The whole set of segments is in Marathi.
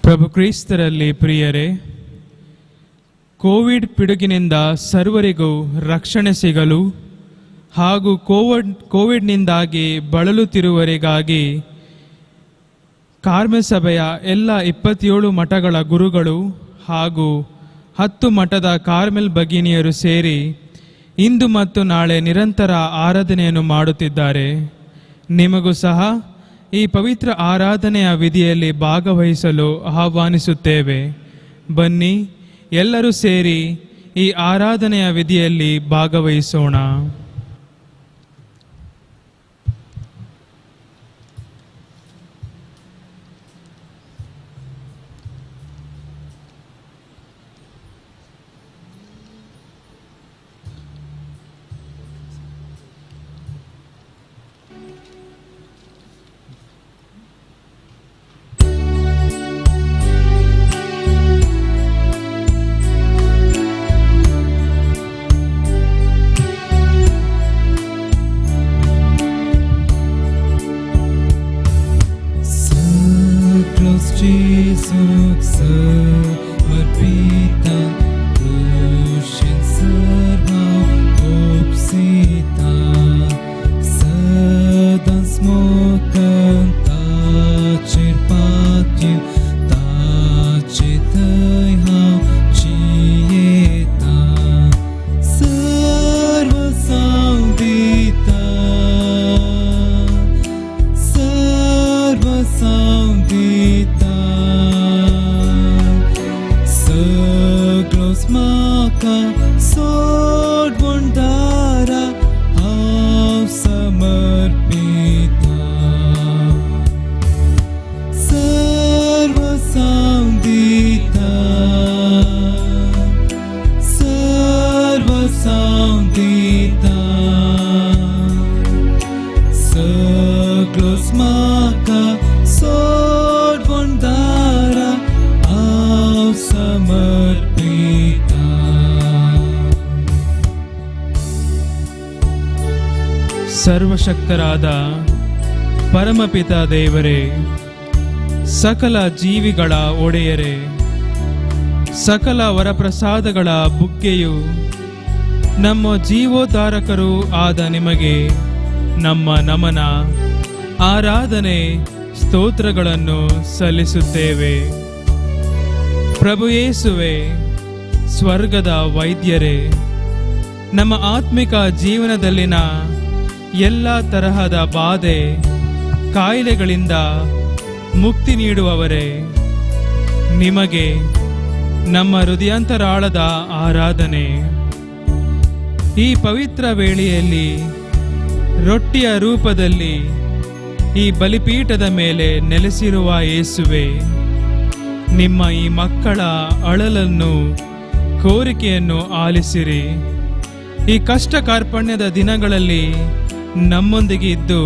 ಪ್ರಭು ಕ್ರಿಸ್ತರಲ್ಲಿ ಪ್ರಿಯರೇ, ಕೋವಿಡ್ ಪಿಡುಗಿನಿಂದ ಸರ್ವರಿಗೂ ರಕ್ಷಣೆ ಸಿಗಲು ಹಾಗೂ ಕೋವಿಡ್ನಿಂದಾಗಿ ಬಳಲುತ್ತಿರುವವರಿಗಾಗಿ ಕಾರ್ಮೆಲ್ ಸಭೆಯ ಎಲ್ಲ 27 ಮಠಗಳ ಗುರುಗಳು ಹಾಗೂ 10 ಮಠದ ಕಾರ್ಮೆಲ್ ಭಗಿನಿಯರು ಸೇರಿ ಇಂದು ಮತ್ತು ನಾಳೆ ನಿರಂತರ ಆರಾಧನೆಯನ್ನು ಮಾಡುತ್ತಿದ್ದಾರೆ. ನಿಮಗೂ ಸಹ ಈ ಪವಿತ್ರ ಆರಾಧನೆಯ ವಿಧಿಯಲ್ಲಿ ಭಾಗವಹಿಸಲು ಆಹ್ವಾನಿಸುತ್ತೇವೆ. ಬನ್ನಿ, ಎಲ್ಲರೂ ಸೇರಿ ಈ ಆರಾಧನೆಯ ವಿಧಿಯಲ್ಲಿ ಭಾಗವಹಿಸೋಣ. ಸರ್ವಶಕ್ತರಾದ ಪರಮಪಿತ ದೇವರೇ, ಸಕಲ ಜೀವಿಗಳ ಒಡೆಯರೇ, ಸಕಲ ವರಪ್ರಸಾದಗಳ ಬುಗ್ಗೆಯು ನಮ್ಮ ಜೀವೋದ್ಧಾರಕರೂ ಆದ ನಿಮಗೆ ನಮ್ಮ ನಮನ, ಆರಾಧನೆ, ಸ್ತೋತ್ರಗಳನ್ನು ಸಲ್ಲಿಸುತ್ತೇವೆ. ಪ್ರಭು ಯೇಸುವೆ, ಸ್ವರ್ಗದ ವೈದ್ಯರೇ, ನಮ್ಮ ಆತ್ಮಿಕ ಜೀವನದಲ್ಲಿನ ಎಲ್ಲ ತರಹದ ಬಾಧೆ ಕಾಯಿಲೆಗಳಿಂದ ಮುಕ್ತಿ ನೀಡುವವರೇ, ನಿಮಗೆ ನಮ್ಮ ಹೃದಯಾಂತರಾಳದ ಆರಾಧನೆ. ಈ ಪವಿತ್ರ ವೇಳೆಯಲ್ಲಿ ರೊಟ್ಟಿಯ ರೂಪದಲ್ಲಿ ಈ ಬಲಿಪೀಠದ ಮೇಲೆ ನೆಲೆಸಿರುವ ಯೇಸುವೆ, ನಿಮ್ಮ ಈ ಮಕ್ಕಳ ಅಳಲನ್ನು, ಕೋರಿಕೆಯನ್ನು ಆಲಿಸಿರಿ. ಈ ಕಷ್ಟ ಕಾರ್ಪಣ್ಯದ ದಿನಗಳಲ್ಲಿ ನಮ್ಮೊಂದಿಗೆ ಇದ್ದು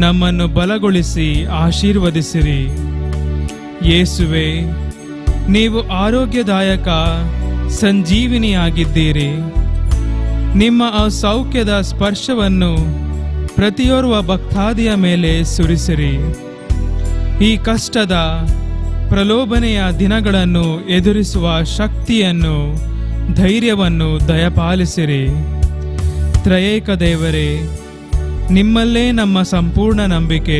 ನಮ್ಮನ್ನು ಬಲಗೊಳಿಸಿ ಆಶೀರ್ವದಿಸಿರಿ. ಯೇಸುವೆ, ನೀವು ಆರೋಗ್ಯದಾಯಕ ಸಂಜೀವಿನಿಯಾಗಿದ್ದೀರಿ. ನಿಮ್ಮ ಆ ಸೌಖ್ಯದ ಸ್ಪರ್ಶವನ್ನು ಪ್ರತಿಯೋರ್ವ ಭಕ್ತಾದಿಯ ಮೇಲೆ ಸುರಿಸಿರಿ. ಈ ಕಷ್ಟದ ಪ್ರಲೋಭನೆಯ ದಿನಗಳನ್ನು ಎದುರಿಸುವ ಶಕ್ತಿಯನ್ನು, ಧೈರ್ಯವನ್ನು ದಯಪಾಲಿಸಿರಿ. ತ್ರಯೇಕ ದೇವರೇ, ನಿಮ್ಮಲ್ಲೇ ನಮ್ಮ ಸಂಪೂರ್ಣ ನಂಬಿಕೆ,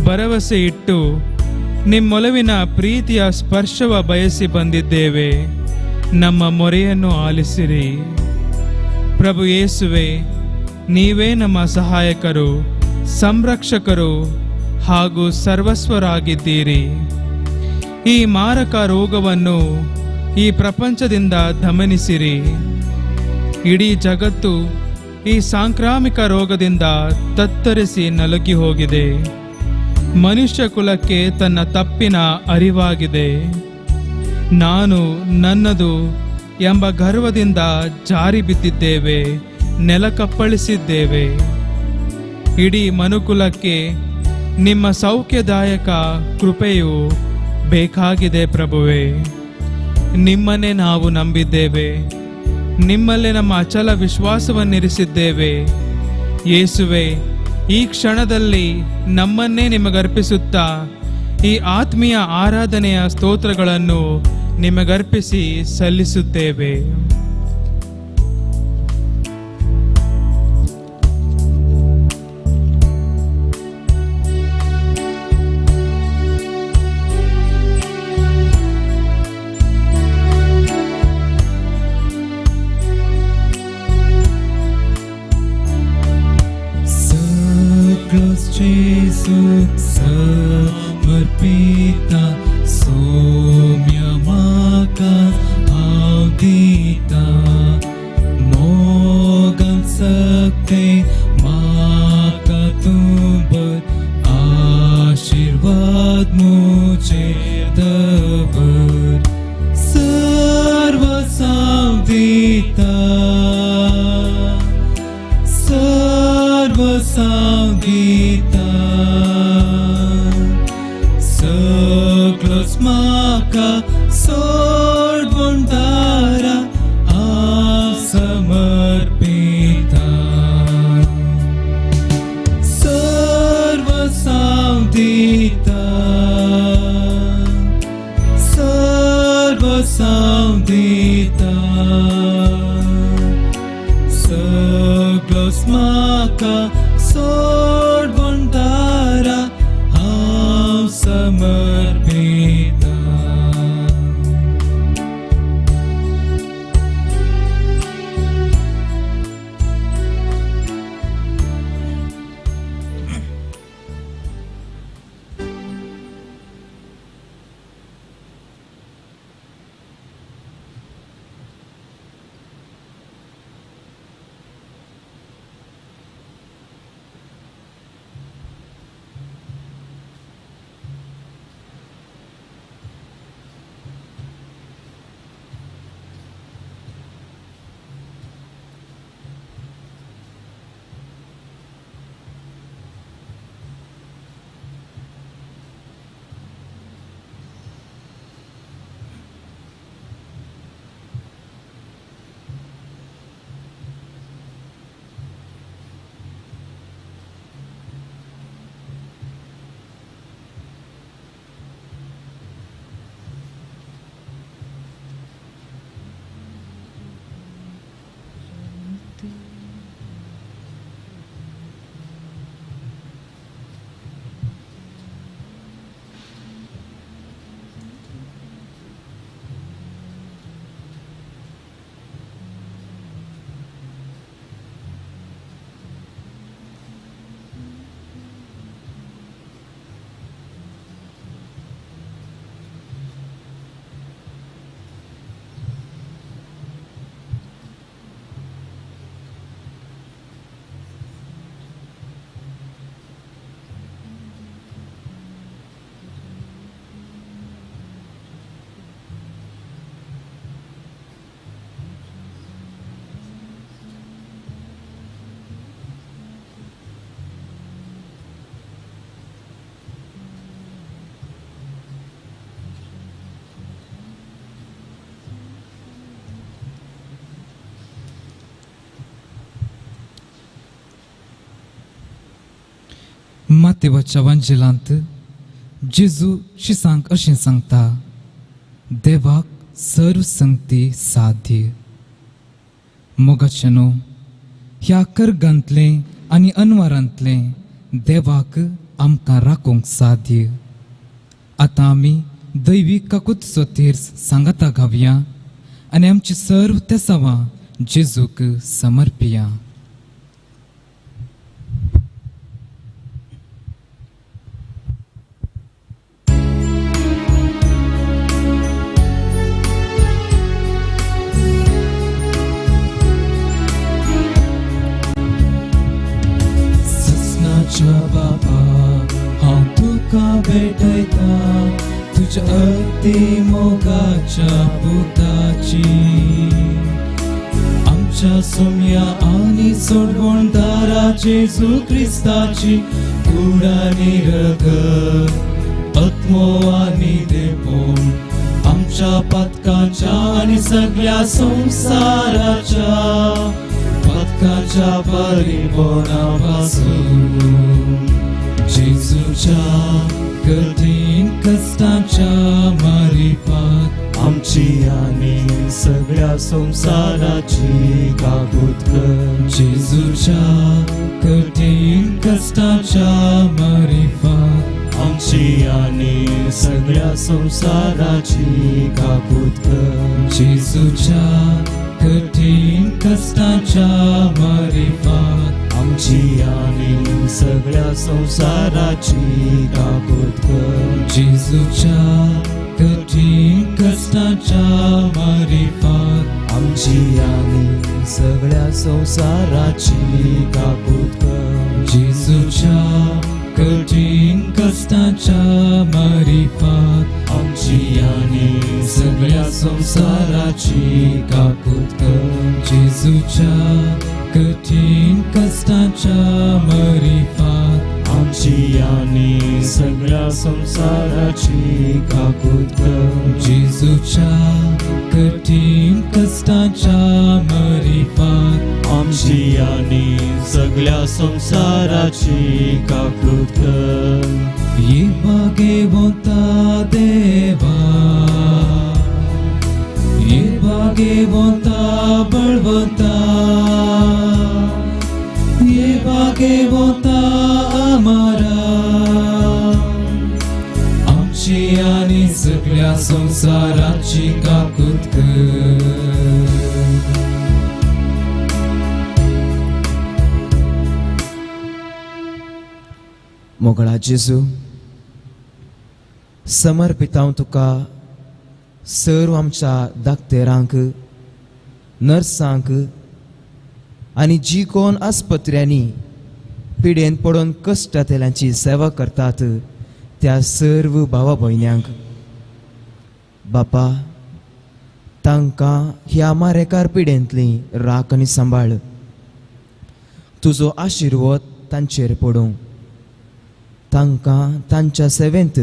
ಭರವಸೆ ಇಟ್ಟು ನಿಮ್ಮೊಲವಿನ ಪ್ರೀತಿಯ ಸ್ಪರ್ಶವ ಬಯಸಿ ಬಂದಿದ್ದೇವೆ. ನಮ್ಮ ಮೊರೆಯನ್ನು ಆಲಿಸಿರಿ. ಪ್ರಭು ಯೇಸುವೆ, ನೀವೇ ನಮ್ಮ ಸಹಾಯಕರು, ಸಂರಕ್ಷಕರು ಹಾಗೂ ಸರ್ವಸ್ವರಾಗಿದ್ದೀರಿ. ಈ ಮಾರಕ ರೋಗವನ್ನು ಈ ಪ್ರಪಂಚದಿಂದ ದಮನಿಸಿರಿ. ಇಡೀ ಜಗತ್ತು ಈ ಸಾಂಕ್ರಾಮಿಕ ರೋಗದಿಂದ ತತ್ತರಿಸಿ ನಲುಗಿ ಹೋಗಿದೆ. ಮನುಷ್ಯ ಕುಲಕ್ಕೆ ತನ್ನ ತಪ್ಪಿನ ಅರಿವಾಗಿದೆ. ನಾನು ನನ್ನದು ಎಂಬ ಗರ್ವದಿಂದ ಜಾರಿ ಬಿದ್ದಿದ್ದೇವೆ, ನೆಲಕಪ್ಪಳಿಸಿದ್ದೇವೆ. ಇಡೀ ಮನುಕುಲಕ್ಕೆ ನಿಮ್ಮ ಸೌಖ್ಯದಾಯಕ ಕೃಪೆಯು ಬೇಕಾಗಿದೆ ಪ್ರಭುವೇ. ನಿಮ್ಮನ್ನೇ ನಾವು ನಂಬಿದ್ದೇವೆ, ನಿಮ್ಮಲ್ಲೇ ನಮ್ಮ ಅಚಲ ವಿಶ್ವಾಸವನ್ನಿರಿಸಿದ್ದೇವೆ. ಯೇಸುವೆ, ಈ ಕ್ಷಣದಲ್ಲಿ ನಮ್ಮನ್ನೇ ನಿಮಗರ್ಪಿಸುತ್ತಾ ಈ ಆತ್ಮೀಯ ಆರಾಧನೆಯ ಸ್ತೋತ್ರಗಳನ್ನು ನಿಮಗರ್ಪಿಸಿ ಸಲ್ಲಿಸುತ್ತೇವೆ. समर्पिता सौम्यमाका आवदीता मोगल सकते माका तुंबर आशीर्वाद मुझे दवर सर्व सावदीता सर्व सावदीता सगळंच म्हाका सोडून दारा समर्पिता सर्व सावदीता सर्व सावदीता सगळंच म्हाका सोडून दारा समर्पिता. मातेवाच्या वंजलांत जेजू शिसांक अशें सांगता, देवाक सर्व संगती साध्य. मोगाचेनो ह्या कर्गांतलें आनी अनवरांतलें देवाक आमकां राखूंक साध्य. आतां आमी दैवीक काकुतचो तीर्थ सांगाता घावया आनी आमची सर्व तेसावां जेजूक समर्पिया. बाबा हांव तुका भेटयता तुज्या अती मोगाच्या पुताची. आमच्या सोम्या आनी सोडवणदारा जेजू क्रिस्ताची कुडानी रगत आत्मो आनी देपूण आमच्या पातकाच्या आनी सगळ्या संसाराच्या पथकाच्या परिपणापासून जेजूच्या कठीण कष्टाच्या मारिफात आमची आणि सगळ्या संसाराची काबूत कर. जेजूच्या कठीण कष्टाच्या मारिफात आमची आणि सगळ्या संसाराची काबूत कर. जेजूच्या कठीण कष्टाच्या मारिफात आमची आणि सगळ्या संसाराची काबूत कर. जेजूच्या कठीण कष्टाच्या मारिफात आमची आणि सगळ्या संसाराची काबूत कर. जेजूच्या कठीण कष्टाच्या मारिफात आमची आणि सगळ्या संसाराची काबूत कर. जेजूच्या कठीण कष्टाच्या मारिफात आमची आणि सगळ्या संसाराची काबूत कर. जेजूच्या कठीण कष्टाच्या मारिफात आमची आणि सगळ्या संसाराची काबूत कर. ये भाग्यवंता देवा, ये भाग्यवंता बळवंता, ये भाग्यवंता आम्हारा आमची आणि सगळ्या संसाराची काकूत कर. मोगळा जेजू, समर्पित हांव तुका सर्व आमच्या दाक्तेरांक, नर्सांक आनी जी कोण आस्पत्र्यांनी पिडेन पडून कश्टातेल्यांची सेवा करतात त्या सर्व भावा भयण्यांक, बापा तांकां ह्या मारेकार पिडेंतली राख आनी सांबाळ. तुजो आशिर्वाद तांचेर पडूं. तांकां तांच्या सेवेंत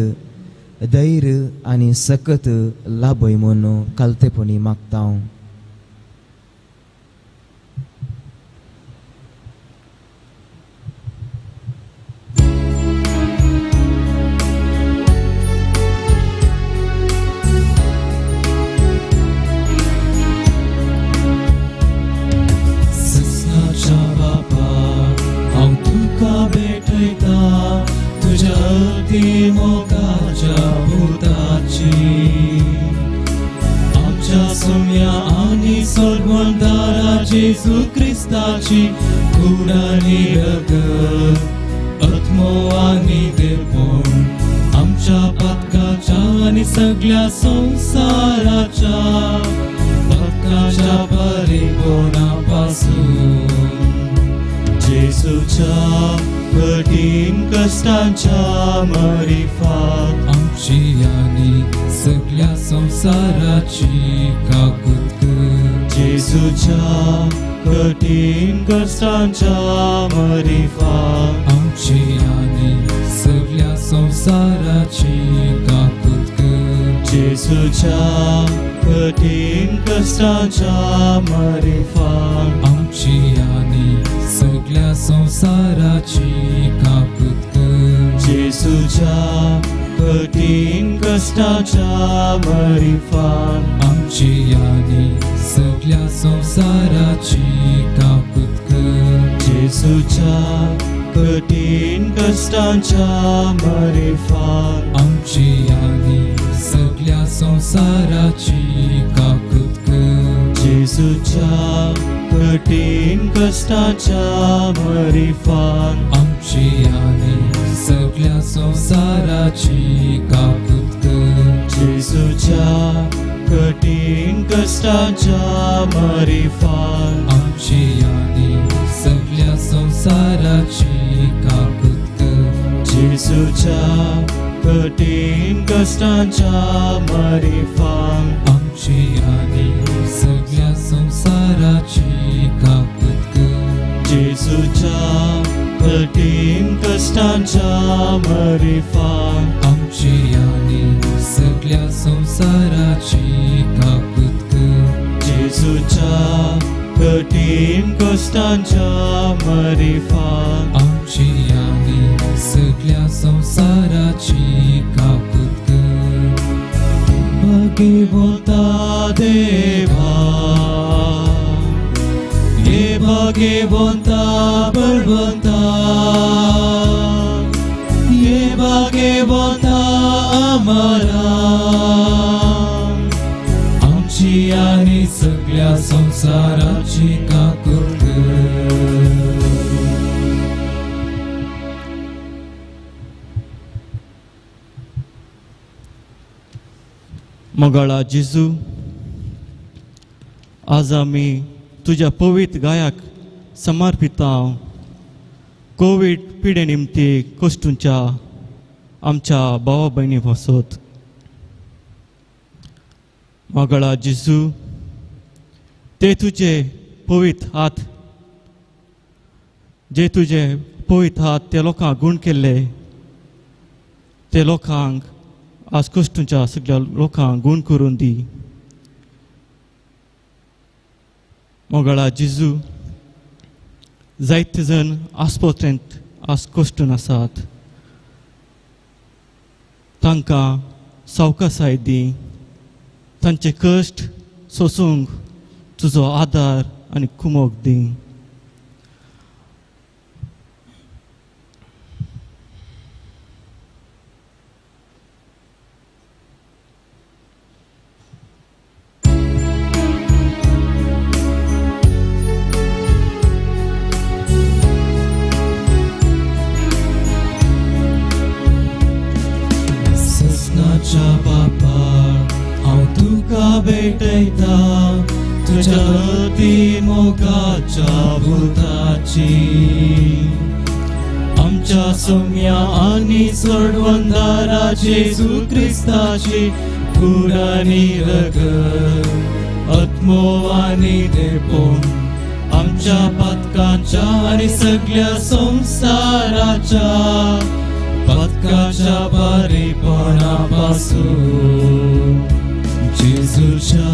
धैर्य आनी सकत लाभय म्हूण कालतेपणी मागता हांव. सस्नाच्या बापा हांव तुका भेटयता तुझ्या अगदी मोगाच्या भुताची. आमच्या सोम्या आणि सोडवणदारा जेजू क्रिस्ताची कूड आनी रगत, आत्मो आनी देवपण आमच्या पथकाच्या आनी सगळ्या संसाराच्या पथकाच्या परिपूर्णापासून जेजूच्या कठीण कष्टांच्या मारिफात आमची आणि सगळ्या संसाराची काकूत कर. जेजूच्या कठीण कष्टांच्या मारिफात आमची आणि सगळ्या संसाराची काकूत कर. जेजूच्या कठीण कष्टांच्या मारिफात आमची आणि सगळ्या संसाराची काकूत कर. जेजूच्या कठीण कष्टाच्या मारिफात आमची आणि सगळ्या संसाराची काकूत कर. जेजूच्या कठीण कष्टांच्या मारिफात आमची आणि सगळ्या संसाराची काकूत कर. जेजूच्या कठीण कष्टाच्या मारिफात आमची आणि सगळ्या संसाराची काकूत कर. जेजूच्या कठीण कष्टाच्या मारिफात आमची आणि सगळ्या संसाराची काकूत कर. जेजूच्या कठीण कष्टाच्या मारिफात आमची आणि सगळ्या संसाराची काकूत कर. जेजूच्या कठीण कष्टाच्या मारिफात आमची आणि सगळ्या संसाराची काकूत कर. जेजूच्या कठीण कष्टांच्या मारिफात आमची आणि सगळ्या संसाराची काकूत कर. भाग्यवंता देवा, ये भाग्यवंता बलवंता, ये भाग्यवंता आम्हाला, आमची आणि सगळ्या संसाराची काकूट कर. मोगाळा जेजू, आज आमी तुज्या पवित्र गायाक समर्पिता कोविड पिडे निमती कश्टूंच्या आमच्या भावा भयणी पासत. मोगाळा जेजू, ते तुजे पवित्र हात, जे तुजे पवित्र हात त्या लोकांक गुण केल्ले, ते लोकांक आज कश्टूंच्या सगळ्या लोकांक गुण करून दी. मोगाळा जेजू, जायते जण आस्पत्रेंत आज कश्टून आसात, तांकां सावकासाय दी, तांचे कश्ट सोसूंक तुजो आदार आनी कुमोग दी. ससनाच्या बापा, हांव तुका भेटयता तुज्या अती मोगाच्या भुताची. आमच्या सौम्या आनी सोडवंदारा जेजू क्रिस्ताची कूड आनी रगत, आत्मो आनी देपून आमच्या पातकांच्या आनी सगळ्या संसाराच्या पातकाच्या बारीपणा पासून जेजूच्या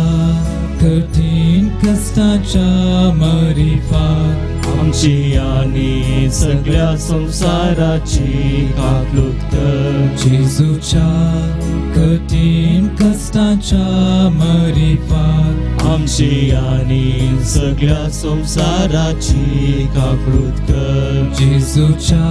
कठीण कष्टाच्या मरिफात आमची आनी सगळ्या संसाराची काकलूत कर. जेजूच्या कठीण कष्टाच्या मरिफात आमची आनी सगळ्या संसाराची काकलूत कर. जेजूच्या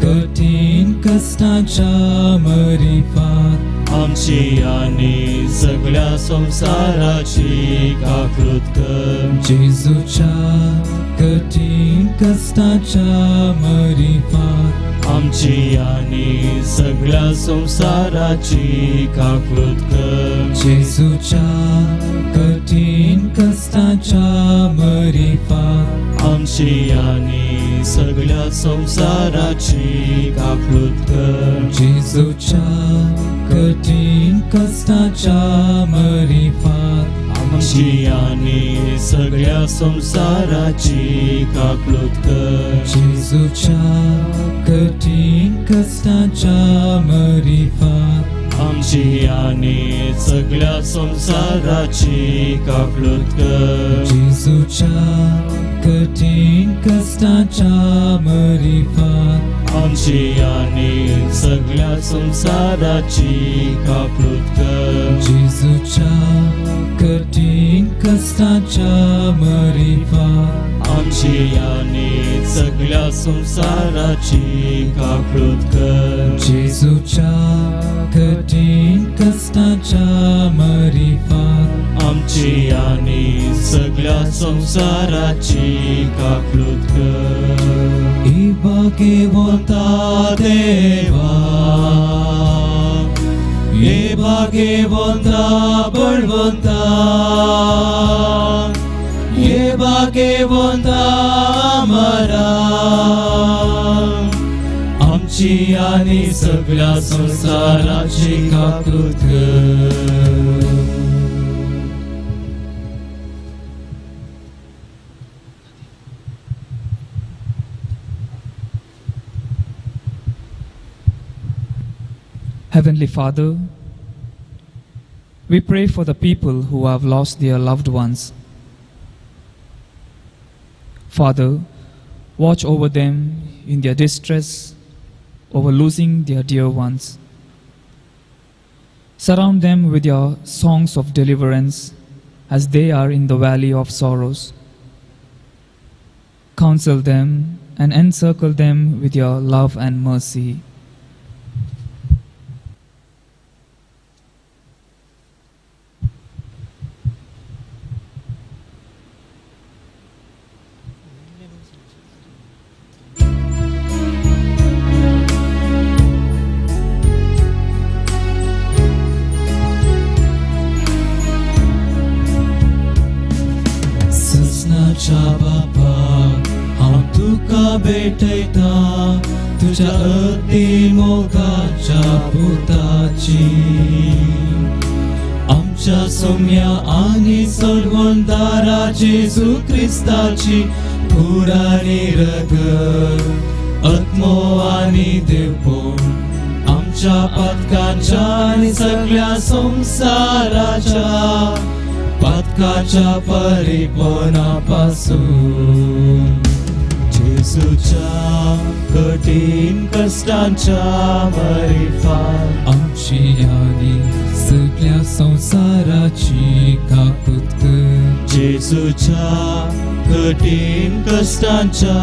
कठीण कष्टाच्या मरिफात आमची आनी सगळ्या संसाराची काकलूत कर. जेजूच्या कठीण कष्टाच्या मरिफात आमची आनी सगळ्या संसाराची काकलूत कर. जेजूच्या कठीण कष्टाच्या मरिफात आमची आनी सगळ्या संसाराची काकलूत कर. जेजूच्या कठीण कष्टाच्या मरिफात आमची आनी सगळ्या संसाराची काकलूत कर. जेजूच्या कठीण कष्टाच्या मरिफात आमची आनी सगळ्या संसाराची काकलूत कर. जेजूच्या कठीण कष्टाच्या मरिफात आमची आनी सगळ्या संसाराची काकलूत कर. जेजूच्या कठीण कष्टाच्या मरिफात आमची आनी सगळ्या संसाराची काकलूत कर. जेजूच्या कठीण कष्टाच्या मरिफात आमची आनी सगळ्या संसाराची काकलूत कर. ई भाग्यवंता देवा, ये भाग्यवंता बळवंता, ये भाग्यवंता आम्हाला, आमची आनी सगळ्या संसाराची काकलूत कर. Heavenly Father, we pray for the people who have lost their loved ones. Father, watch over them in their distress over losing their dear ones. Surround them with your songs of deliverance as they are in the valley of sorrows. Counsel them and encircle them with your love and mercy. सजनाच्या बापा हांव तुका भेटयता तुझ्या अती मोगाच्या पुताची आमच्या सोम्या आनी सोडवणदारा जेजू क्रिस्ताची खूड आनी रगत आत्मो आनी देवपण आमच्या पातकांच्या आनी सगळ्या संसाराच्या पातकाच्या परिपणापासून जेजूच्या कठीण कष्टांच्या मरिफान आमची आनी सगळ्या संसाराची काकूत कर जेजूच्या कठीण कष्टांच्या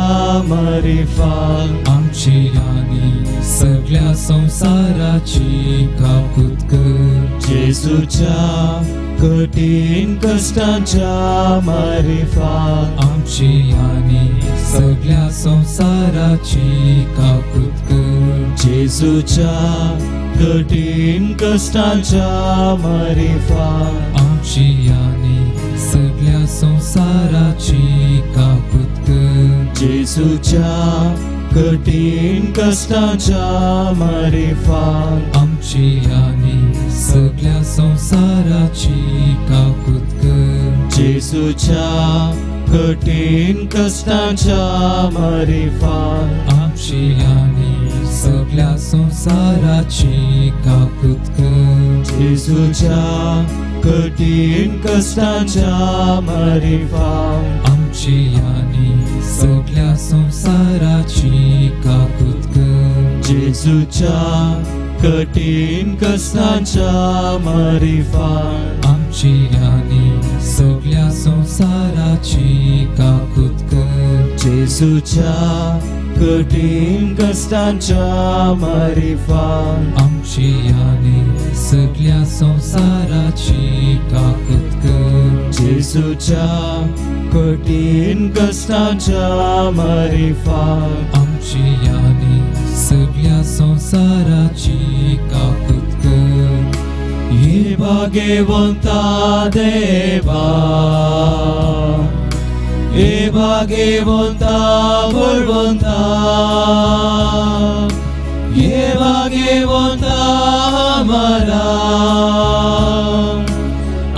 मरिफान आमची आनी सगळ्या संसाराची काकूत कर जेजूच्या कठीण कष्टांच्या मरिफान आमची आनी सगळ्या संसाराची काकूत कर जेजूच्या कठीण कष्टांच्या मरिफान आमची आनी सगळ्या संसाराची काकूत कर जेजूच्या कठीण कष्टांच्या मरिफान आमची आनी सगळ्या संसाराची काकूत कर जेजूच्या कठीण कष्टांच्या मरिफान आमची आनी सगळ्या संसाराची काकूत कर जेजूच्या कठीण कष्टांच्या मरिफान आमची आनी सगळ्या संसाराची काकूत कर जेजूच्या कठीण कष्टांच्या मरिफान आमची आनी सगळ्या संसाराची काकूत कर जेजूच्या कठीण कष्टांच्या मरिफान आमची आनी सगळ्या संसाराची काकूत कर जेजूच्या कठीण कष्टांच्या मरिफान आमची आनी सगळ्या संसाराची काकूत कर ये भाग्यवंता देवा ये भाग्यवंता बळवंता ये भाग्यवंता हमारा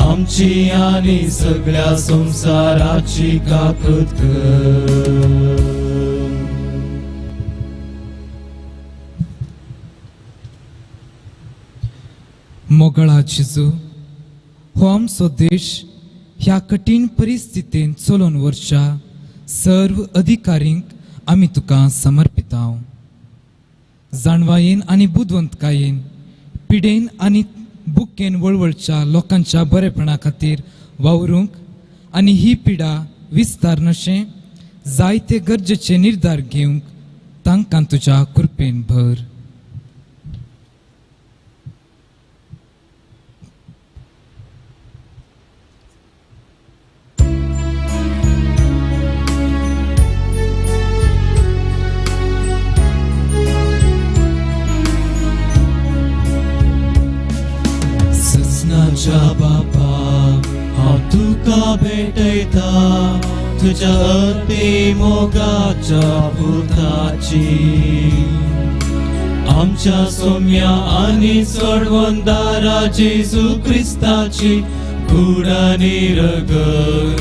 आमची आनी सगळ्या संसाराची काकूत कर मोगळा जेजू हो आमचो देश ह्या कठीण परिस्थितीन चलोवन व्हरच्या सर्व अधिकारींक आमी तुका समर्पितांव जाणवायेन आनी बुदवंतकायेन पिडेन आनी बुकेन वळवळच्या लोकांच्या बरेपणा खातीर वावरूंक आनी ही पिडा विस्तारनशें जायते गरजेचे निर्धार घेवंक तांकां तुज्या कृपेन भर सजनाच्या बापा हांव तुका भेटयता तुझ्या अती मोगाच्या पुताची आमच्या सोम्या आनी सोडवणदारा जेजू क्रिस्ताची खूड आनी रगत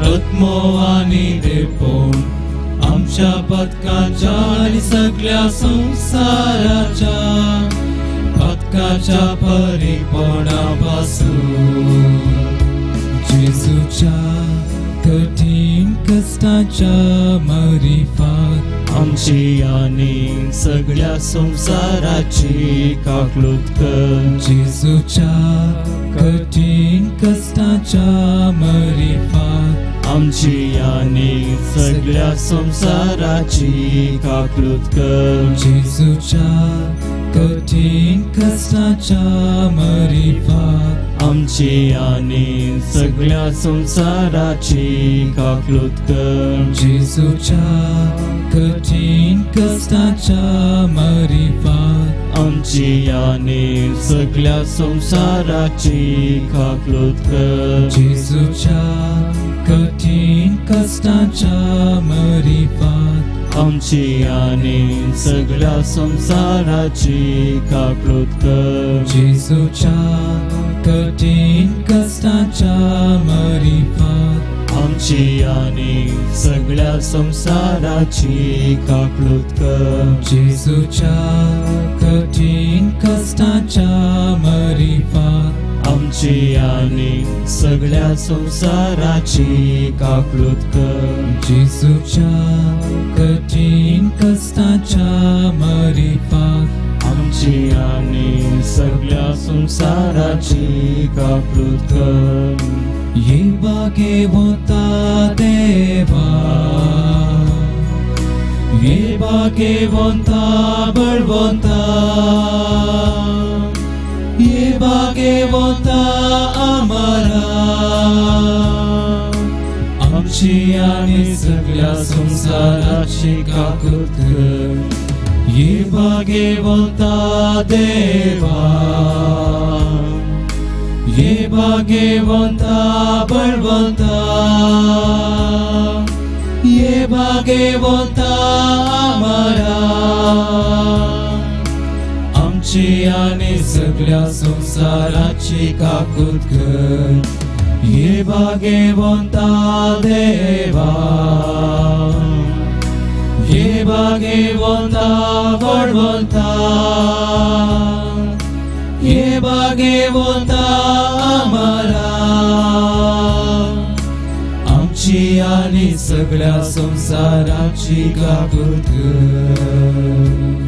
आत्मो आनी देवपण आमच्या पथकाच्या आनी सगळ्या संसाराच्या पथकाच्या परिपणापासून जेजूच्या कठीण कष्टाच्या मरिफान आमची आणि सगळ्या संसाराची काकलूत कर. जेजूच्या कठीण कष्टाच्या मरिफात आमची आणि सगळ्या संसाराची काकलूत कर. जेजूच्या कठीण कष्टाच्या मरिफात आमची आणि सगळ्या संसाराची काकलूत कर. जेजूच्या कठीण कष्टाच्या मरिफात आमची आणि सगळ्या संसाराची काकलूत कर. जेजूच्या कठीण कष्टाच्या मरिफात आमची आणि सगळ्या संसाराची काकलूत कर. जेजूच्या कठीण कष्टाच्या मरिफात आमची आणि सगळ्या संसाराची काकलूत कर. जेजूच्या कठीण कष्टाच्या मरिफात आमची आणि सगळ्या संसाराची काकलूत कर. जेजूच्या कठीण कष्टाच्या मरिफात आमची आणि सगळ्या संसाराची काकलूत कर. ये बागे होता देवा ये बागे होता बळवंता ये बागे होता आम्हाला आमची आणि सगळ्या संसाराची काकूत कर. ये बागे होता देवा ये भाग्यवंता बळवंता ये भाग्यवंता आम्हाला आमची आणि सगळ्या संसाराची काकूत कर. ये भाग्यवंता देवा ये भाग्यवंता बळवंता ये भाग्यवंता आम्हाला आमची आणि सगळ्या संसाराची काकूत कर.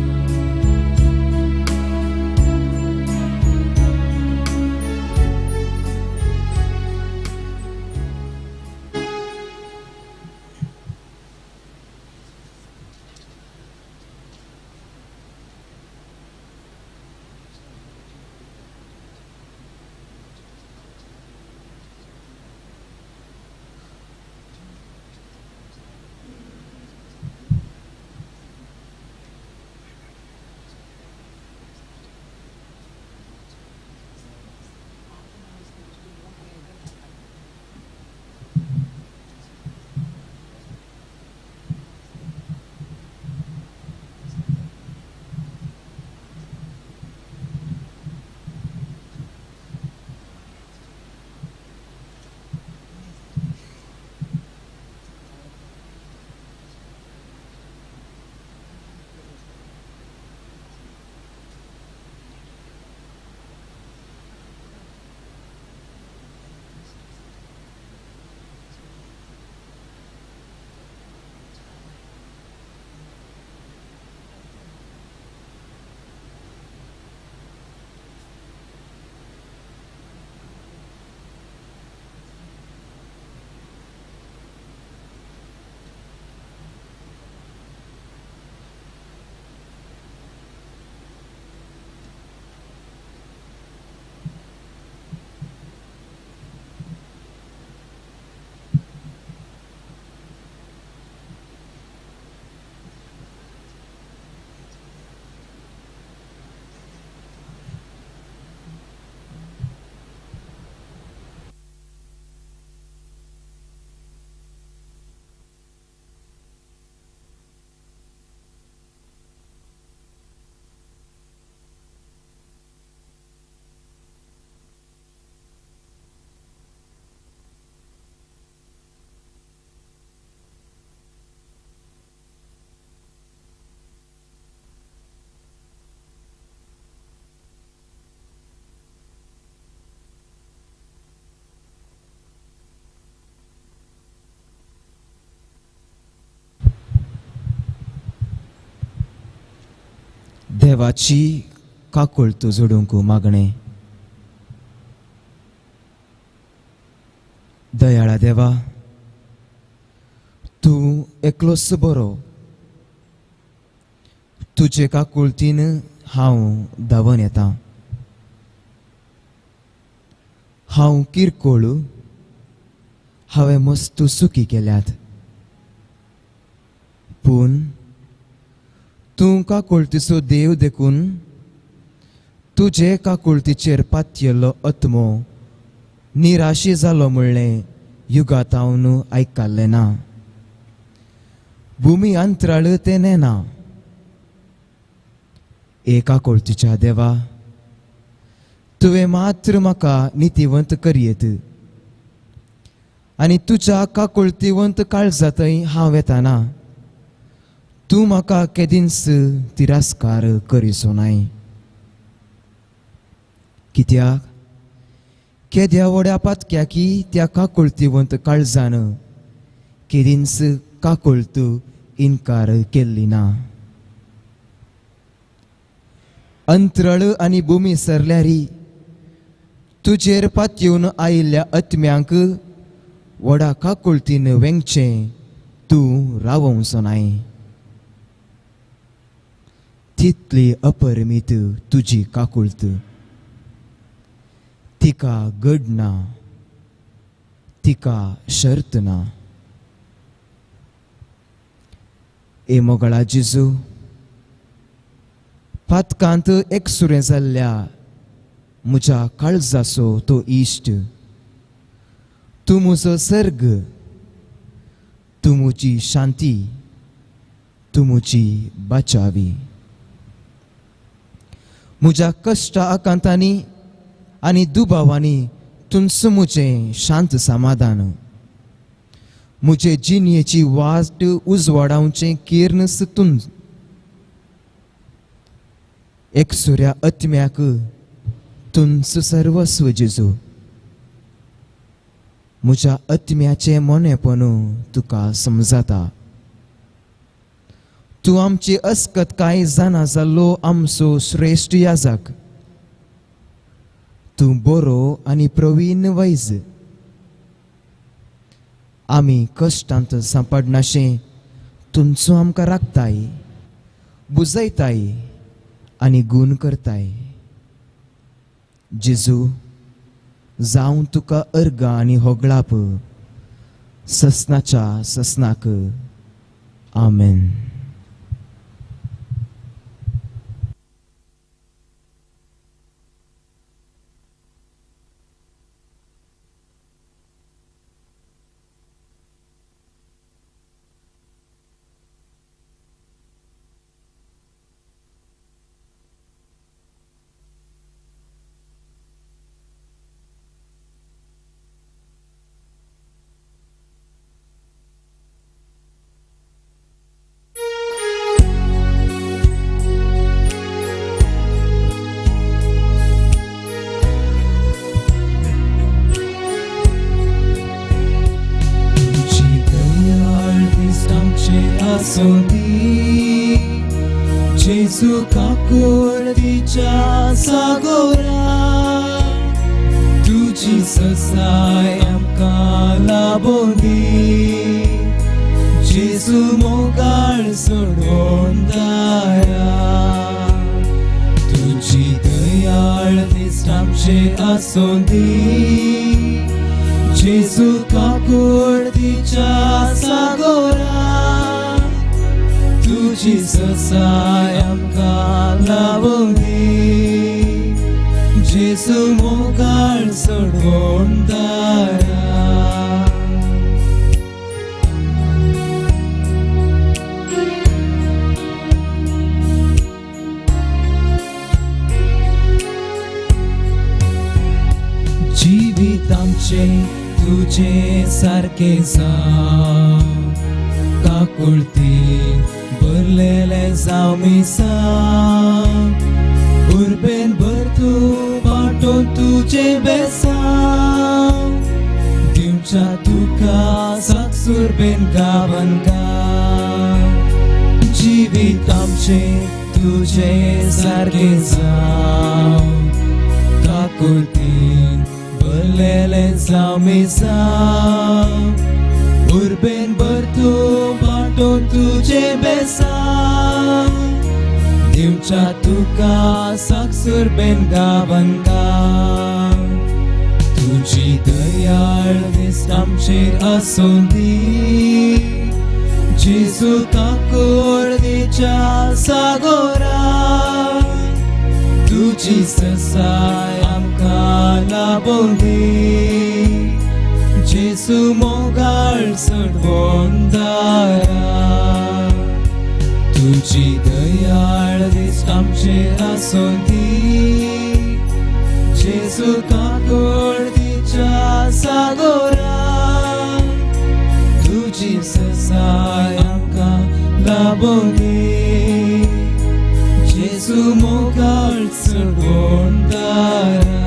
देवाची काकुळत जोडूंक मागणे. दयाळा देवा, तूं एकलोच बरो. तुजे काकुळतीन हांव धांवन येतां. हांव किरकोळ, हांवें मस्त सुखी केल्यात. पूण तूं काकुळतीचो देव देखून तुजे काकुळतीचेर पातयल्लो आत्मो निराशी जालो म्हणलें युगांतावन आयकल्लें ना. भुमी अंतराळ तें नेना. एका काकुळतीच्या देवा, तुवें मात्र म्हाका नितीवंत करयेत. आनी तुज्या काकुळतीवंत काळजांतय हांव येताना तूं म्हाका केदींच तिरस्कार करिसो नाय. कित्याक केद्या व्हड्या पातक्याकी त्या काकुळतीवंत काळजान केदींच काकुळत इन्कार केल्ली ना. अंतराळ आनी भुमी सरल्यारी तुजेर पातयेवन आयिल्ल्या आत्म्यांक व्हडा काकुळतीन वेंगचें तूं रावोंचो नाय. तितली अपरिमीत तुजी काकुळत. तिका गड ना, तिका शर्त ना. ए मोगळा जेजू, पातकांत एकसुरें जाल्ल्या म्हज्या काळजाचो तो इश्ट. तूं म्हजो सर्ग, तूं म्हजी शांती, तूं म्हजी बाचावी. म्हज्या कश्टा आकांतांनी आनी दुबावांनी तुमच म्हजें शांत समाधान. म्हजे जिणयेची वाट उजवाडावचें किर्ण तुं. एकसुऱ्या आत्म्याक तुमच सर्वस्व जेजू. म्हज्या आत्म्याचें मोनेपण तुका समजता. तूं आमची अस्कत कांय जाणा जाल्लो आमचो श्रेश्ठ याजक. तूं बरो आनी प्रवीण वैज. आमी कश्टांत सांपडनाशें तुमचो आमकां राखताय, बुजयताय आनी गूण करताय. जेजू, जावं तुका अर्ग आनी होगळाप ससनाच्या ससनाक. आमेन. जेजू काकुळतीच्या सागोरा तुजी ससाय आमकां लाबों दी. जेजू मोगाळ सोडून दाया. तुजी दयाळ दिस्ट आमचेर आसूं दी. जेजू काकुळतीच्या सागोरा तुजी ससाय आमकां लाबों दी. जेजू मोगाळ सोडून दाया. जिवीत आमचें तुजे सारके जावं. काकुळतीन भरलेले जावं मिसां. उर्बेन भर तूं वांटून तुजे बेसांव. दिवच्या तुका साकसूर बेन गावन गा. जिवीत आमचें तुझे सारखे जाव काकुळतीन भरलेले जाव मी जाव उर्बेन भर तूं वांटून तुझे बेसाव दिवच्या तुका साक्षर बेन गांवान गाव तुझी दयाळ दिस आमचेर आसून दी जेजू काकुळतीच्या सागोरा तुझी ससाय आमकां लाबोवन दी जेजू मोगाळ सडवोन दारा तुझी दयाळ दिस आमचेर आसून दी जेजू काकुळतीच्या सागोरा तुझी ससाय आमकां लाबोवन दी जेजू मोगाळ सडवोन दारा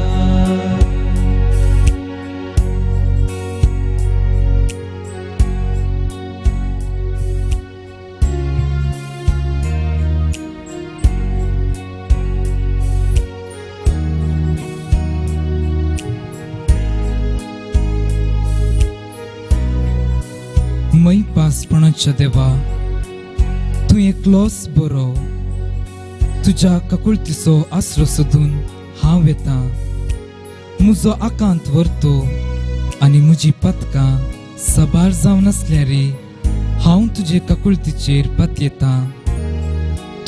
मै पासपणाच्या देवा तूं एकलोच बरो तुज्या काकुळतीचो आसरो सोदून हांव येता म्हजो आकांत व्हरतो आनी म्हजी पथकां सबार जावन आसल्यार हांव तुजे काकुळतीचेर पातयेता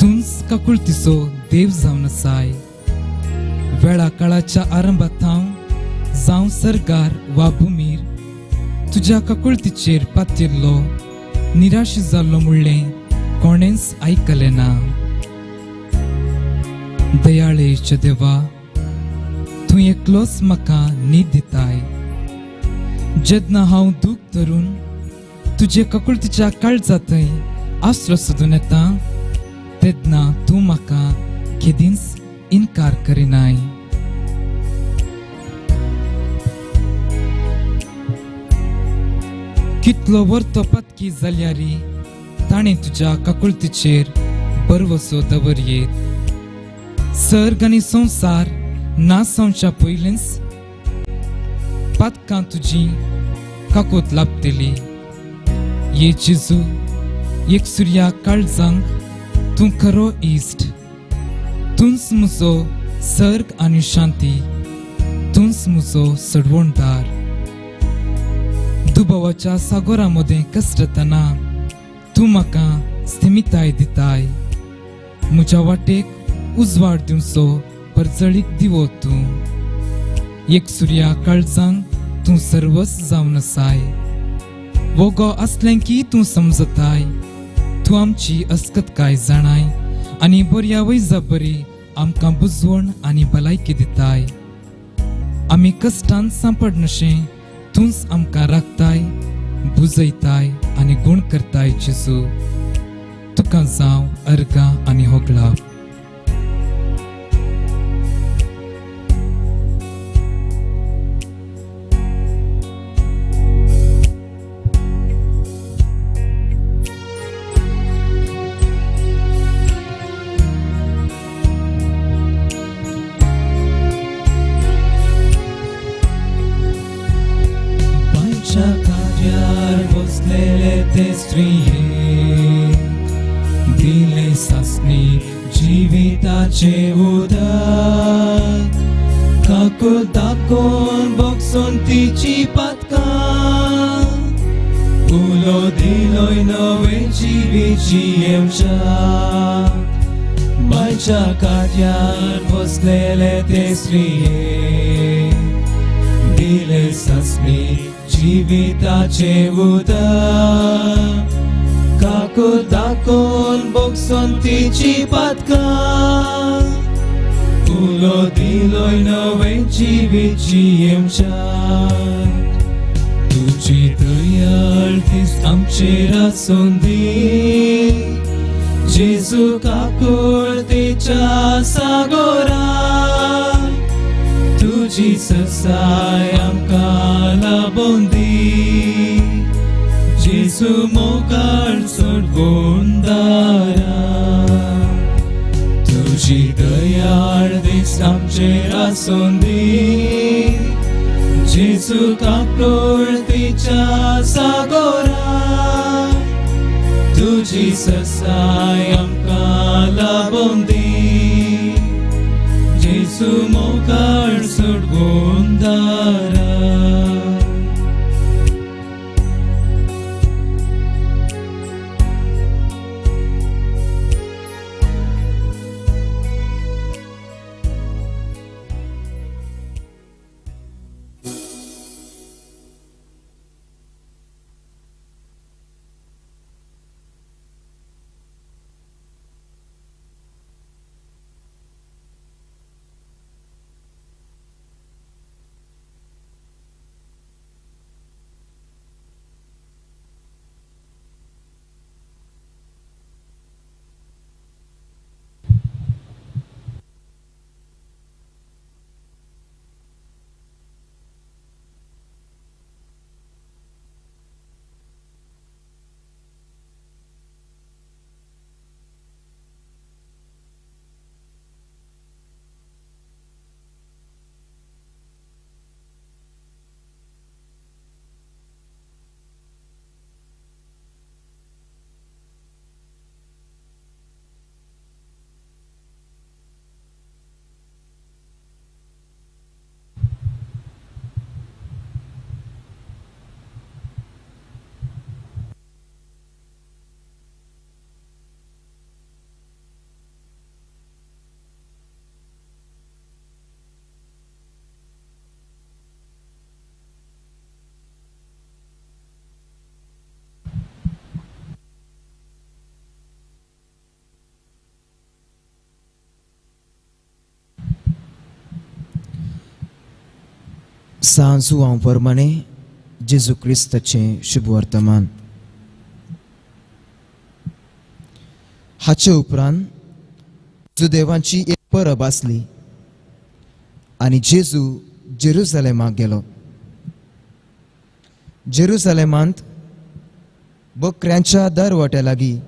तूंच काकुळतीचो देव जावन आसाय वेळा काळाच्या आरंभात हांव जावं सरकार वा भुमीर तुज्या काकुळतीचेर पातयल्लो निराश जाल्लो म्हणलें कोणेंच आयकलें ना दयाळेच्या देवा तूं एकलोच म्हाका न्हीद दिताय जेन्ना हांव दूख धरून तुजे काकुळतीच्या काळजांतय आसरो सोदून येता तेन्ना तूं म्हाका केदींच इन्कार करिनाय कितलो वर्तो पत्की जाल्यारी ताणें तुज्या काकुळतीचेर बरवसो दवरयेत सर्ग आनी संवसार नासावच्या पयलींच पतकां तुजी काकोत लाभतली ये जेजू एक सुर्या काळजांक तूं खरो इश्ट तूंच म्हजो सर्ग आनी शांती तूंच म्हजो सडवणदार दुबावाच्या सागोरा मदें कसरतना तूं म्हाका स्थिमिताय दिताय म्हज्या वाटेक उजवाड दिवचो परजळीक दिवो तूं एक सुर्या काळजांक तूं सर्वस जावन आसाय वोगो आसलें की तूं समजताय तूं आमची अस्कतकाय जाणाय आनी बऱ्या वैजा बरी आमकां बुजवण आनी भलायकी दिताय आमी कश्टांत सांपडनशें तूंच आमकां राखताय बुजयताय आनी गुण करताय जेजू तुका जावं अर्गां आनी होगळा कार्यार बसलेले ते स्त्रियेक दिले सासणी जिविताचे उदक काकूळ दाखोवन बोगसून तिची पतकां उलो दिलोय नवे जिवीची येवच्याक बायच्या कार्यार बसलेले ते स्त्रियेक दिले सासणी जिविताचे उदक काकूळ दाखोवन बोगसून तिची पतकां उलो दिलोय नवे जिवीची येवच्याक तुजी दयाळ दीस आमचेर आसून दी जेजू काकुळतीच्या सागोरा तुजी ससाय आमकां लाबोवन दी जेजू मोगाळ सडवून दारा सोंदी जेजू काकुळतीच्या सागोरा तुझी ससाय आमकां लाबोवन दी जेजू मोकाळ सोडवून दारा सांजू हांव परमाणे जेजू क्रिस्ताचें शुभ वर्तमान हाचे उपरांत जुदेवांची एक परब आसली आनी जेजू जेरुसलेमाक गेलो. जेरुसलेमांत बकऱ्यांच्या दरवट्या लागीं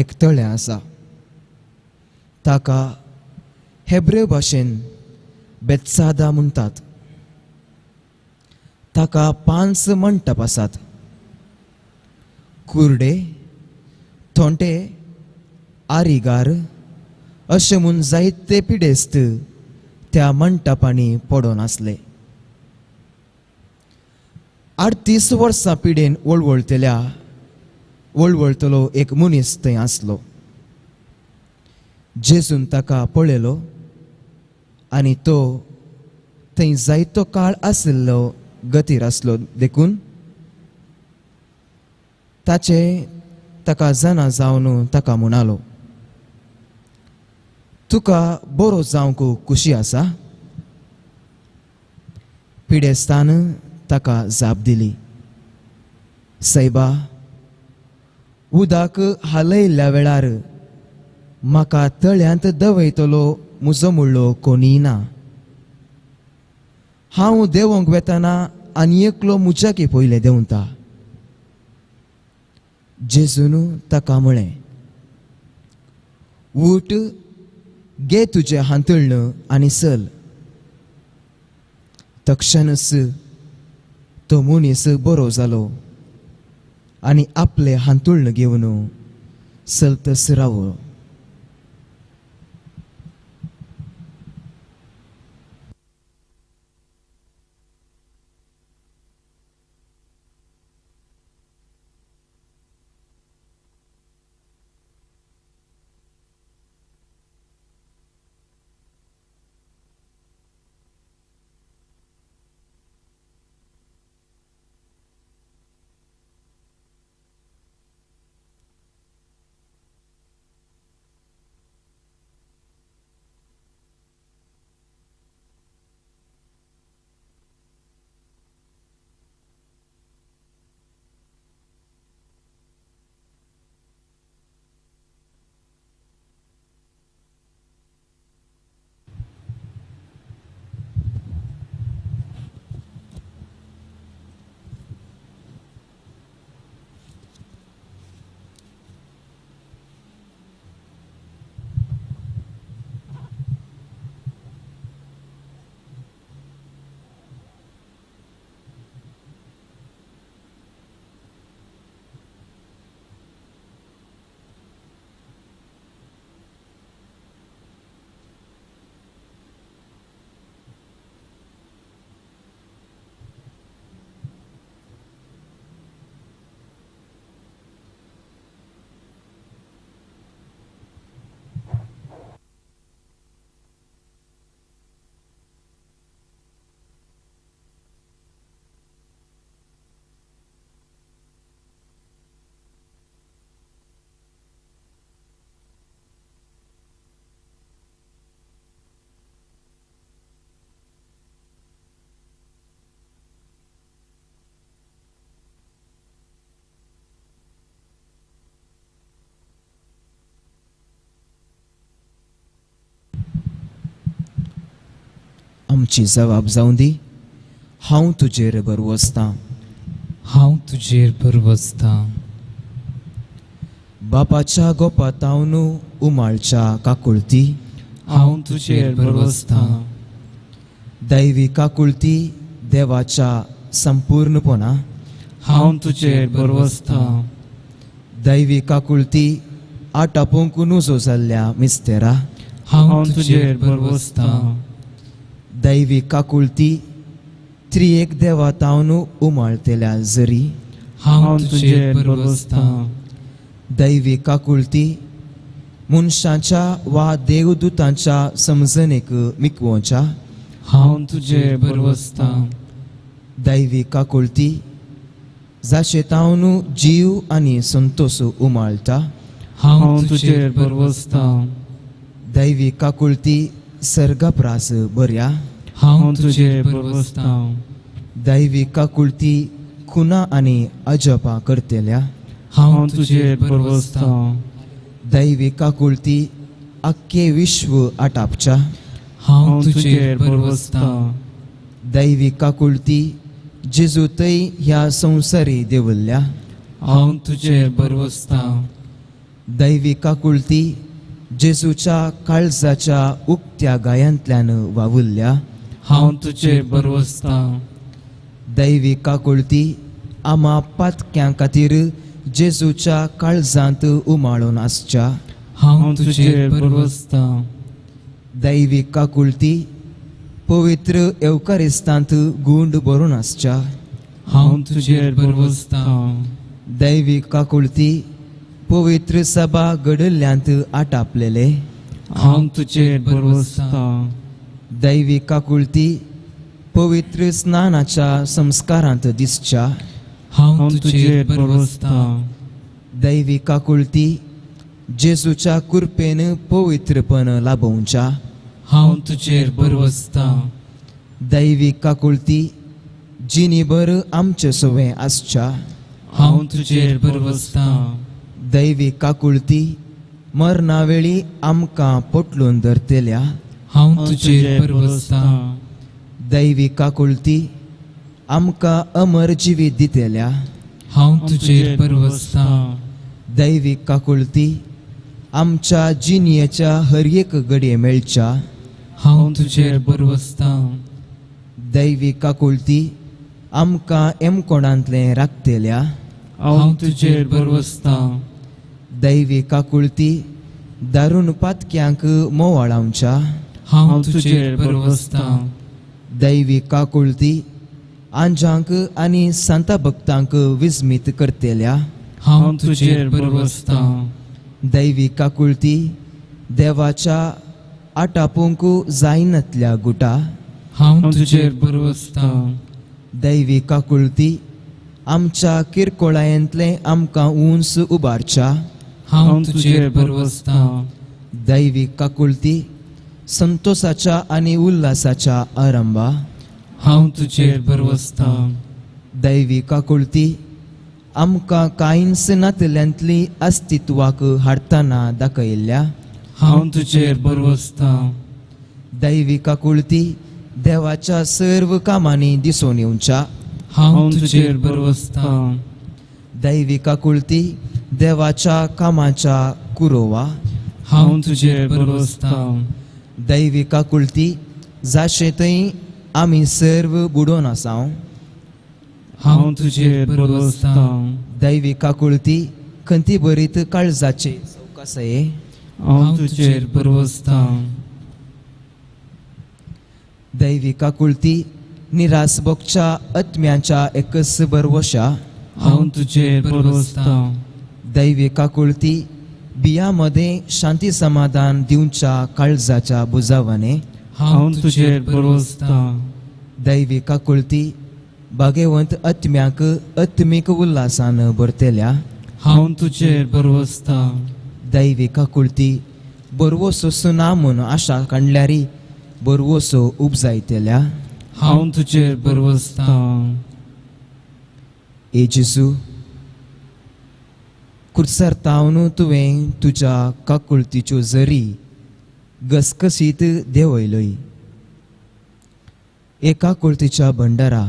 एक तळें आसा. ताका हेब्रेव भाशेन बेतसादा म्हणटात. ताका 5 मंटप आसात. कुर्डे, थोंटे, आरिगार अशे म्हूण जायते पिडेस्त त्या मंटपांनी पडोन आसले. 38 वर्सां पिडेन वळवळतलो एक मनीस थंय आसलो. जेजून ताका पळयलो आनी तो थंय जायतो काळ आशिल्लो गतीर आसलो देखून ताका जाणा जावन ताका म्हणालो, तुका बरो जावंक खुशी आसा? पिडेस्तान ताका जाप दिली, सैबा, उदक हालयल्ल्या वेळार म्हाका तळ्यांत दवयतलो म्हजो म्हणलो कोणीय ना. हांव देवोंक वेताना आनी एकलो मुजाकी पयले देंवता. जेजून ताका म्हळें, उठ, घे तुजें हांतळणं आनी चल. तक्षणच तो मनीस बरो जालो आनी आपलें हांतुळणं घेवन चलतस रावलो. आमची जबाब जावं दी. हांव तुजेर बरवसतां. हांव तुजेर बरवसतां. बापाच्या गोपातावन उमाळच्या काकुळती. हांव तुजेर बरवसतां. दैवी काकुळती देवाच्या संपूर्णपणा. हांव तुजेर बरवसतां. दैवी काकुळती आटापोंक नुजो जाल्ल्या मिस्तेरा. हांव तुजेर बरवसतां. दैवी काकुळती त्रिएक देवातावन उमाळतेल्या जरी. हांव तुजेर बरवसतां. दैवी काकुळती मनशांच्या वा देवदूतांच्या समजणेक मिकवोच्या. हांव तुजेर बरवसतां. दैवी काकुळती जाशेतावन जीव आनी संतोष उमाळटा. हांव तुजेर बरवसतां. दैवी काकुळती सर्गप्रास बऱ्या. हांव तुजेर बरवसतां. दैवी काकुळती खुना आनी अजपा करतेल्या. हांव तुजेर बरवसतां. दैवी काकुळती आख्खे विश्व आटापच्या. हांव तुजेर बरवसतां. दैवी काकुळती जेजूतय ह्या संवसारी देवल्ल्या. हांव तुजेर बरवसतां. दैवी काकुळती जेजूच्या काळजाच्या उक्त्या गायांतल्यान वावुरल्या. हांव तुजेर बरवसतां. दैवी काकुळती आम्हा पातक्यां खातीर जेजूच्या काळजांत उमाळून आसच्या. हांव तुजेर बरवसतां. दैवी काकुळती पवित्र एवकारिस्तांत गुंड भरून आसच्या. हांव तुजेर बरवसतां. दैवी काकुळती पवित्र सभा घडल्ल्यांत आटापलेले. हांव तुजेर बरवसतां. दैवी काकुळती पवित्र स्नानाच्या संस्कारांत दिसच्या. हांव तुजेर बरवसतां. दैवी काकुळती जेजूच्या कृपेन पवित्रपण लाभोवच्या. हांव तुजेर बरवसतां. दैवी काकुळती जिणीभर आमचे सोवे आसच्या. हांव तुजेर बरवसतां. दैवी काकुळती मरणावेळी आमकां पोटलून धरतेल्या. हांव तुजेर बरवसतां. दैवी काकुळती आमकां अमर जिवीत दितेल्या. हांव तुजेर बरवसतां. दैवी काकुळती आमच्या जिणयेच्या हर एक घडये मेळच्या. हांव तुजेर बरवसतां. दैवी काकुळती आमकां एमकोणांतले राखतेल्या. हांव तुजेर बरवसतां. दैवी काकुळती दारूण पातक्यांक मोवाळावच्या. हांव तुजेर बरवसतां. दैवी काकुळती आंजांक आनी संत भक्तांक विस्मीत करतेल्या. हांव तुजेर बरवसतां. दैवी काकुळती देवाच्या आटापोंक जायनातल्या गुटा. हांव तुजेर बरवसतां. दैवी काकुळती आमच्या किरकोळायेंतले आमकां उंच उबारच्या. हांव तुजेर बरवसतां. दैवी काकुळती संतोषाच्या आनी उल्हासाच्या आरंभा. हांव तुजेर बरवसतां. दैवी काकुळती आमकां कांयच नातल्यांतली अस्तित्वाक हाडटाना दाखयल्ल्या. हांव तुजेर बरवसतां. दैवी काकुळती देवाच्या सर्व कामांनी दिसून येवच्या. हांव तुजेर बरवसतां. दैवी काकुळती देवाच्या कामाच्या कुरोवा. हांव तुजेर बरवसतां. दैवी काकुळती जाशे थंय आमी सर्व बुडोवन आसाव. हांव तुजेर बरवसतां. दैवी काकुळती खंती भरीत काळजाचे चौकसये. हांव तुजेर बरवसतां. दैवी काकुळती निरासभोगच्या आत्म्यांच्या एकच बरवशा. हांव तुजेर बरवसतां. दैवी काकुळती बियांमध्ये शांती समाधान दिवच्या काळजाच्या बुजावाने. हांव तुजेर बरवसतां. दैवी काकुळती भाग्यवंत आत्म्याक आत्मीक उल्हासान भरतेल्या. हांव तुजेर बरवसतां. दैवी काकुळती बरवसो सुना म्हूण आशा काडल्यारी बरवसो उपजायतेल्या. हांव तुजेर बरवसतां. ए जेजू कुर्सरतावन तुवें तुज्या काकुळतीच्यो जरी घसघशीत देंवयल्योय. एका कुळतीच्या भंडारा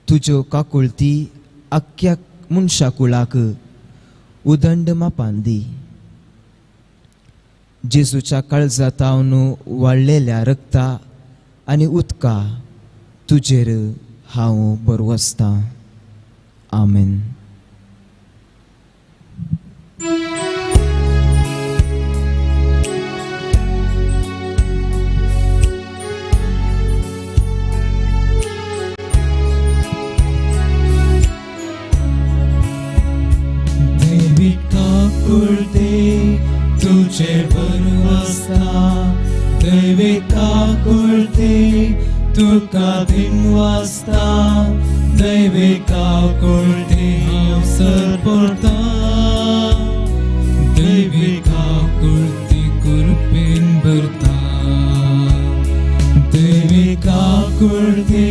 तुज्यो काकुळती आख्या मनशा कुळाक उदंड मापान दी. जेजूच्या काळजातावन वाळलेल्या रक्ता आनी उदका तुजेर हांव बरवसता. आमेन. तुझे बरवसता दैविका कुळते तुका दिनवासता दैविका कुळते अवसर पडता दैविका कुळती कृपेन भरता दैविका कुळते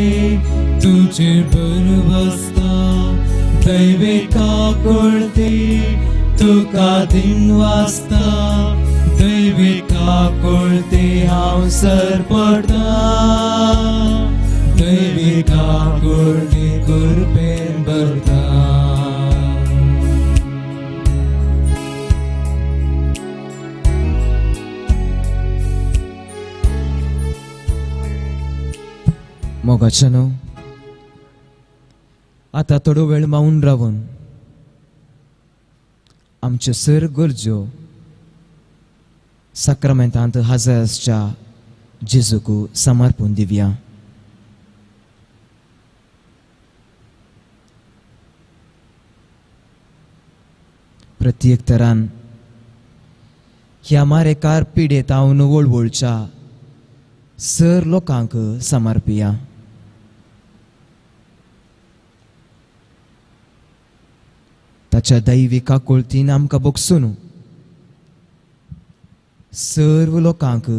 तुझे बरवसता दैविका कुळते तुका दिनवासता दैविका कुळते अवसर पडता दैविका कुळते कृपेन भरता. मोगाच्यानो आतां थोडो वेळ मावून रावन आमच्यो सर गरजो साक्रामेंतांत हजर आसच्या जेजूक समर्पून दिवया. प्रत्येक तरान ह्या मारेकार पिडेत हांव वळवळच्या सर लोकांक समर्पिया. ताच्या दैविका कुळतीन आमकां बगसून सर्व लोकांक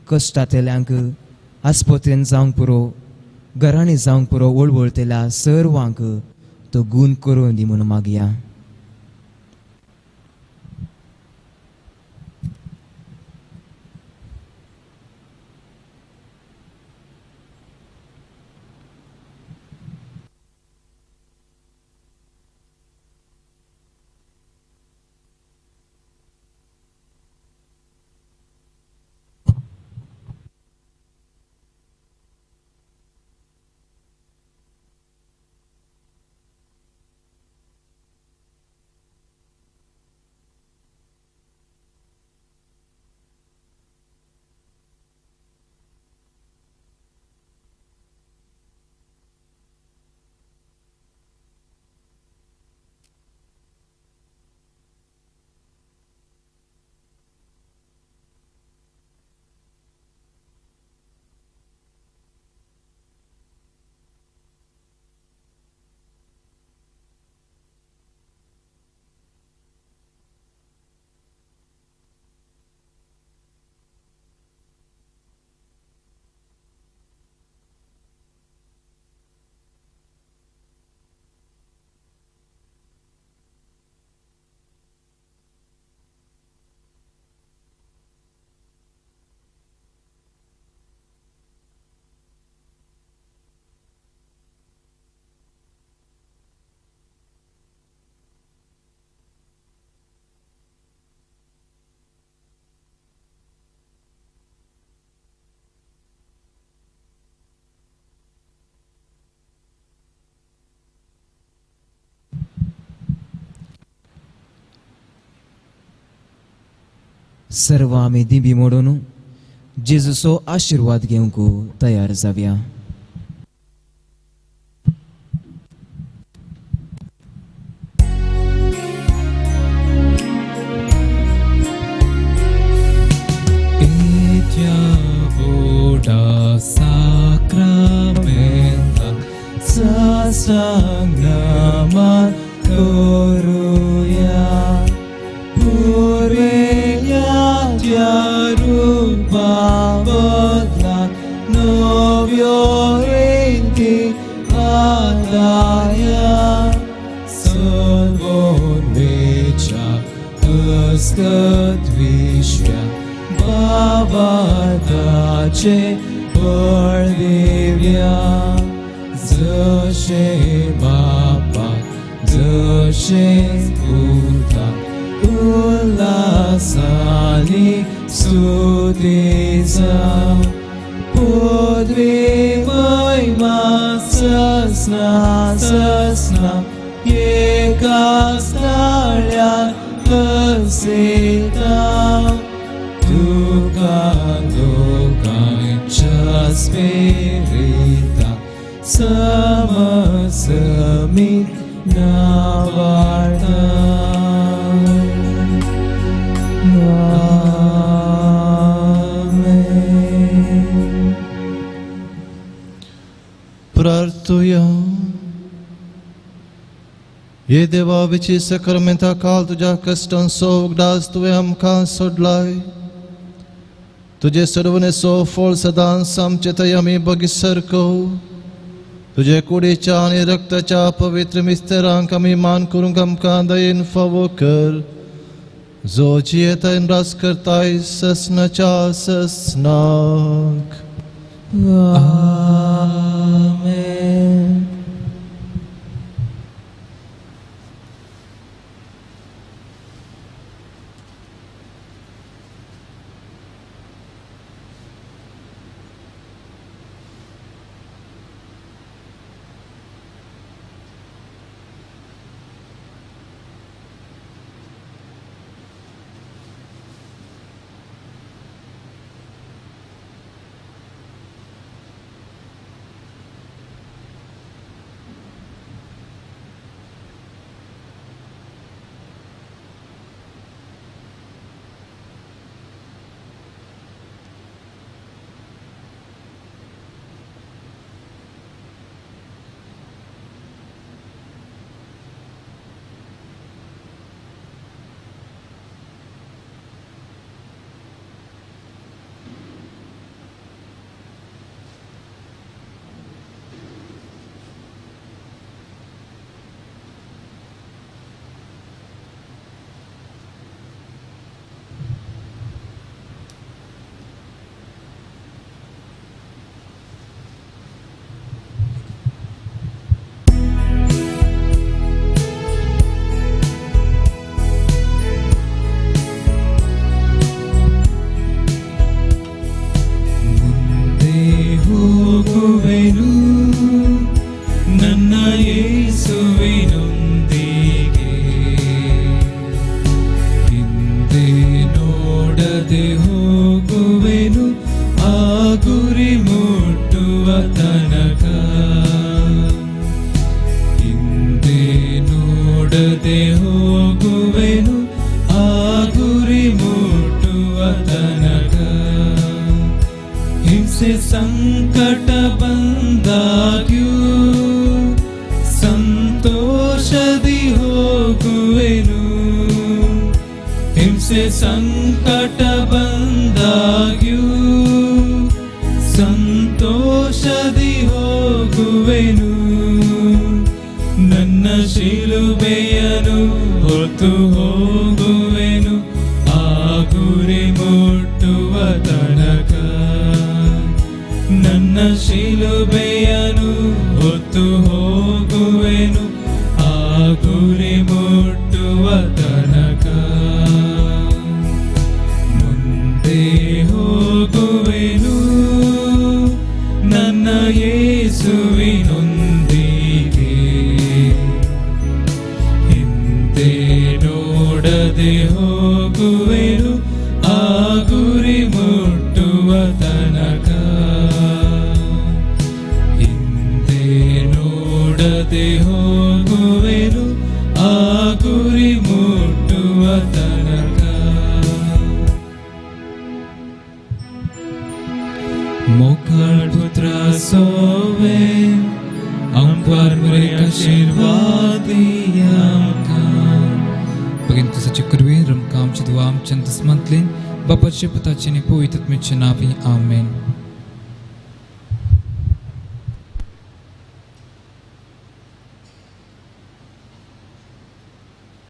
कश्टांतल्यांक आस्पत्रेन जावंक पुरो घरांनी जावंक पुरो वळवळतेल्या सर्वांक तो गूण करून दी म्हणून मागया. सर्व आमी दिबी मोडून जेजूचो आशीर्वाद घेवंक तयार जावया. Sangnaman koruya Purveya Jarupa Bodlan Novyo Rinti Adaya Solvon Vecha Askat Vishya Baba Dache फळ दिवया जशे बापाक जशे पुताक उल्हासानी स्तुतीचा पदवी महिमा ससना ससना एकाच ताळ्यात हसयता तुका दोगांच्या स्पिरिता समसमीत नावाळटा आमेन. प्रार्थूया. ये देवा विची सक्रमेंता काल तुझ्या कष्टां सोगडास तुवें आमकां सोडलाय. तुझे सर्वनेचो फळ सदांच आमचे थंय आमी बगीसारको तुझे कुडीच्या आनी रक्ताच्या पवित्र मिस्तेरांक आमी मान करूंक आमकां दयेन फावो कर. जो जियेताय रास करताय ससनाच्या ससनाक. आमेन. ಸಂಕಟ ಬಂದಾಗ್ಯೂ ಸಂತೋಷದಿ ಹೋಗುವೆನು. ಹಿಂಸೆ ಸಂಕಟ ಬಂದಾಗ್ಯೂ ಸಂತೋಷದಿ ಹೋಗುವೆನು. ನನ್ನ ಶಿಲುಬೆಯನ್ನು ಹೊತ್ತು ಹೋಗುವೆನು ಆ ಗುರಿ ಮುಟ್ಟುವ ತನಕ. ನನ್ನ ಶಿಲುಬೆಯನ್ನು ಹೊತ್ತು ಹೋಗುವೆನು ಆ ಗುರಿ ಮುಟ್ಟುವ ತನಕ. ಮುಂದೆ ಹೋಗುವೆನು ನನ್ನ ಯೇಸುವಿನೊಂದಿಗೆ. ಹಿಂದೆ ನೋಡದೆ ಹೋಗುವೆನು ಆ ಗುರಿ ಮುಟ್ಟುವ ತನಕ. ಹಿಂದೆ ನೋಡದೆ ಹೋಗುವೆನು ಆ ಗುರಿ ಮುಟ್ಟುವ ತನಕ. मोकळ पुत्र सोवे आमकां बरे आशीर्वाद दिया आमकां. Pagin tu sa cikurwi ram kam ci duam chantas mantlin bapat ci putaci ni po itat mit navi. Amen.